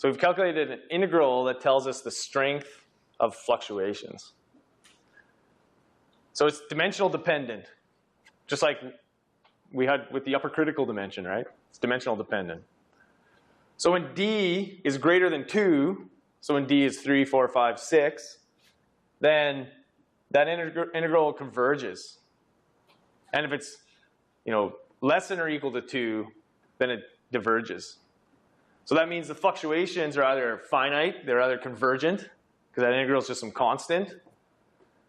we've calculated an integral that tells us the strength of fluctuations. So it's dimensional dependent, just like we had with the upper critical dimension, right? It's dimensional dependent. So when d is greater than 2, so when d is 3, 4, 5, 6, then that integral converges. And if it's, less than or equal to 2, then it diverges. So that means the fluctuations are either finite, they're either convergent, because that integral is just some constant,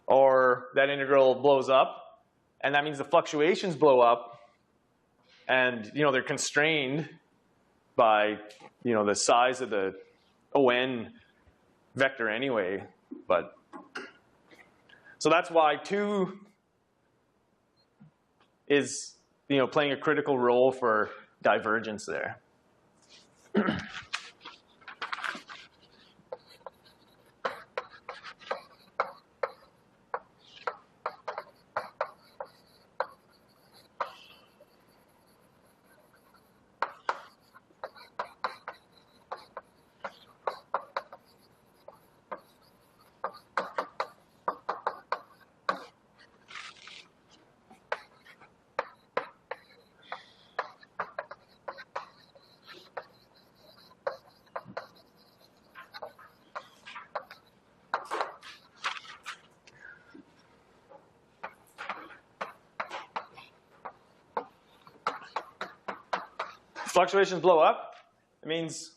or that integral blows up, and that means the fluctuations blow up, and they're constrained by the size of the ON vector anyway. But so that's why 2 is playing a critical role for divergence there. Fluctuations blow up, it means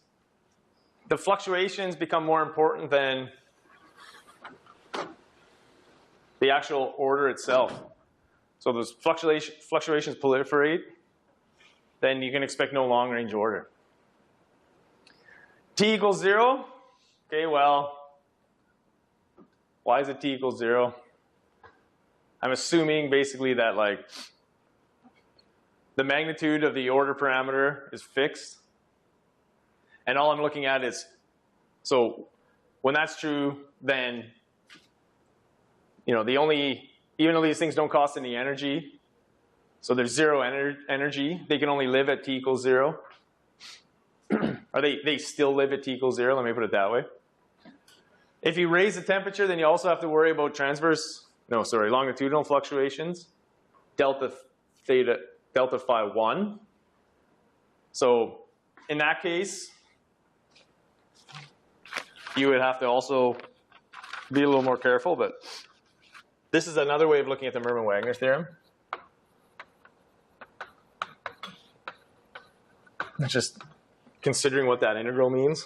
the fluctuations become more important than the actual order itself. So those fluctuations proliferate, then you can expect no long-range order. T equals 0, okay, well, why is it t equals 0? I'm assuming basically that the magnitude of the order parameter is fixed. And all I'm looking at is, so when that's true, then, even though these things don't cost any energy, so there's 0 energy, they can only live at t equals 0. Or they still live at t equals 0, let me put it that way. If you raise the temperature, then you also have to worry about longitudinal fluctuations, delta phi 1. So in that case, you would have to also be a little more careful, but this is another way of looking at the Mermin-Wagner theorem. Just considering what that integral means.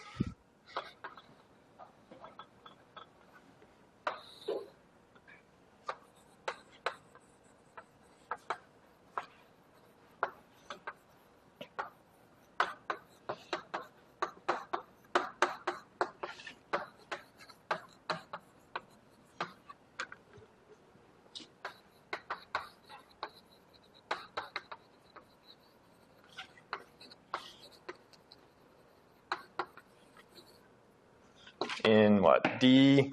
In what, D,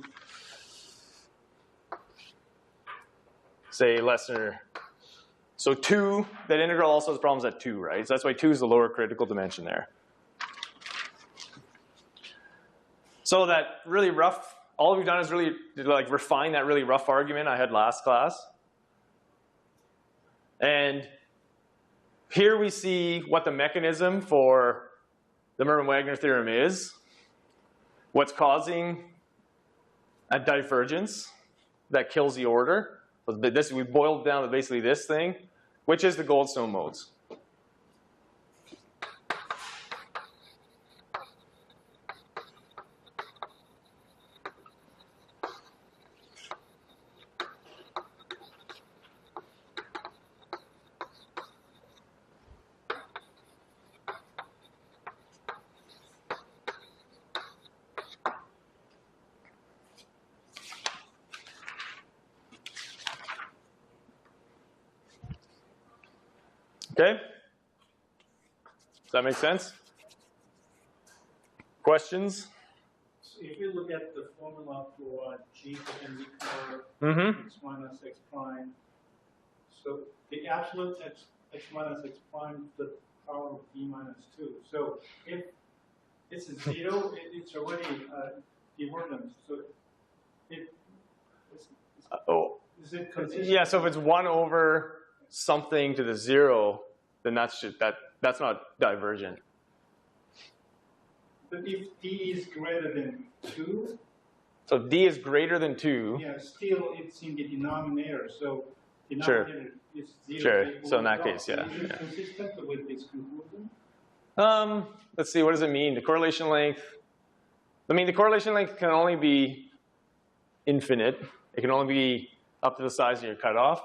say less than, So 2, that integral also has problems at 2, right? So that's why 2 is the lower critical dimension there. So that really rough, all we've done is really like refine that really rough argument I had last class. And here we see what the mechanism for the Mermin-Wagner theorem is, what's causing a divergence that kills the order. So this, we boiled down to basically this thing, which is the Goldstone modes. Okay? Does that make sense? Questions? So if you look at the formula for G perpendicular x minus x prime, so the absolute x minus x prime to the power of b minus 2. So if it's 0, it's already divergent. So if is it consistent? Yeah, so if it's 1 over something to the 0, then that's not divergent. But if d is greater than 2, So d is greater than 2. yeah, still it's in the denominator. So Sure. denominator is 0. Sure. It So in will that drop. case, yeah, Is it yeah. consistent with this conclusion? Let's see, what does it mean? The correlation length. I mean, the correlation length can only be infinite. It can only be up to the size of your cutoff.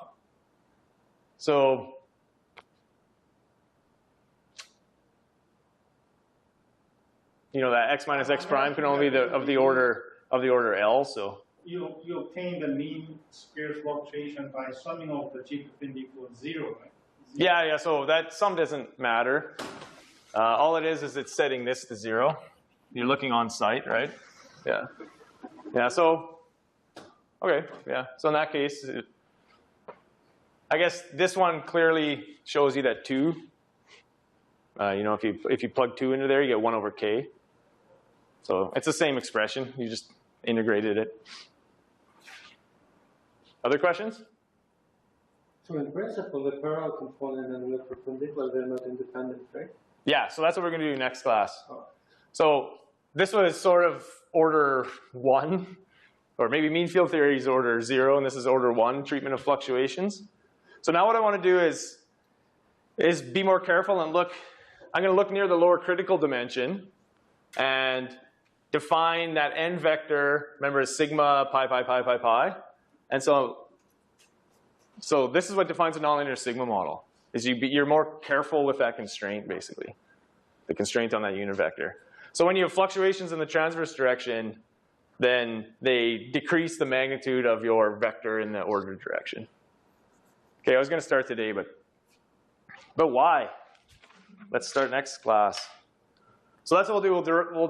So you know that x minus x prime can only be of the order L. So You obtain the mean square fluctuation by summing of the G perpendicular 0, right? yeah. So that sum doesn't matter. All it is it's setting this to 0. You're looking on site, right? Yeah. Yeah. So okay. Yeah. So in that case, I guess this one clearly shows you that 2. You know, if you plug 2 into there, you get 1 over k. So it's the same expression. You just integrated it. Other questions? So in principle, the parallel component and the perpendicular, they're not independent, right? Yeah, so that's what we're going to do next class. So this was sort of order 1, or maybe mean field theory is order 0, and this is order 1, treatment of fluctuations. So now what I want to do is be more careful and look. I'm going to look near the lower critical dimension and define that n vector. Remember, it's sigma pi pi pi pi pi. And so this is what defines a nonlinear sigma model. Is you're more careful with that constraint, basically, the constraint on that unit vector. So when you have fluctuations in the transverse direction, then they decrease the magnitude of your vector in the ordered direction. Okay, I was going to start today, but why? Let's start next class. So that's what we'll do. We'll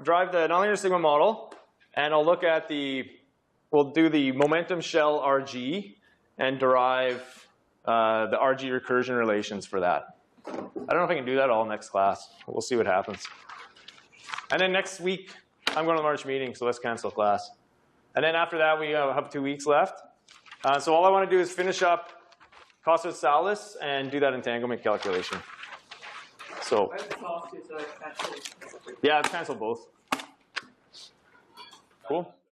drive the nonlinear sigma model, and I'll look at we'll do the momentum shell RG and derive the RG recursion relations for that. I don't know if I can do that all next class. We'll see what happens. And then next week, I'm going to the March meeting, so let's cancel class. And then after that, we have 2 weeks left. So all I want to do is finish up Causa's Salus and do that entanglement calculation. So Both classes are cancelled. yeah, I've canceled both. Cool.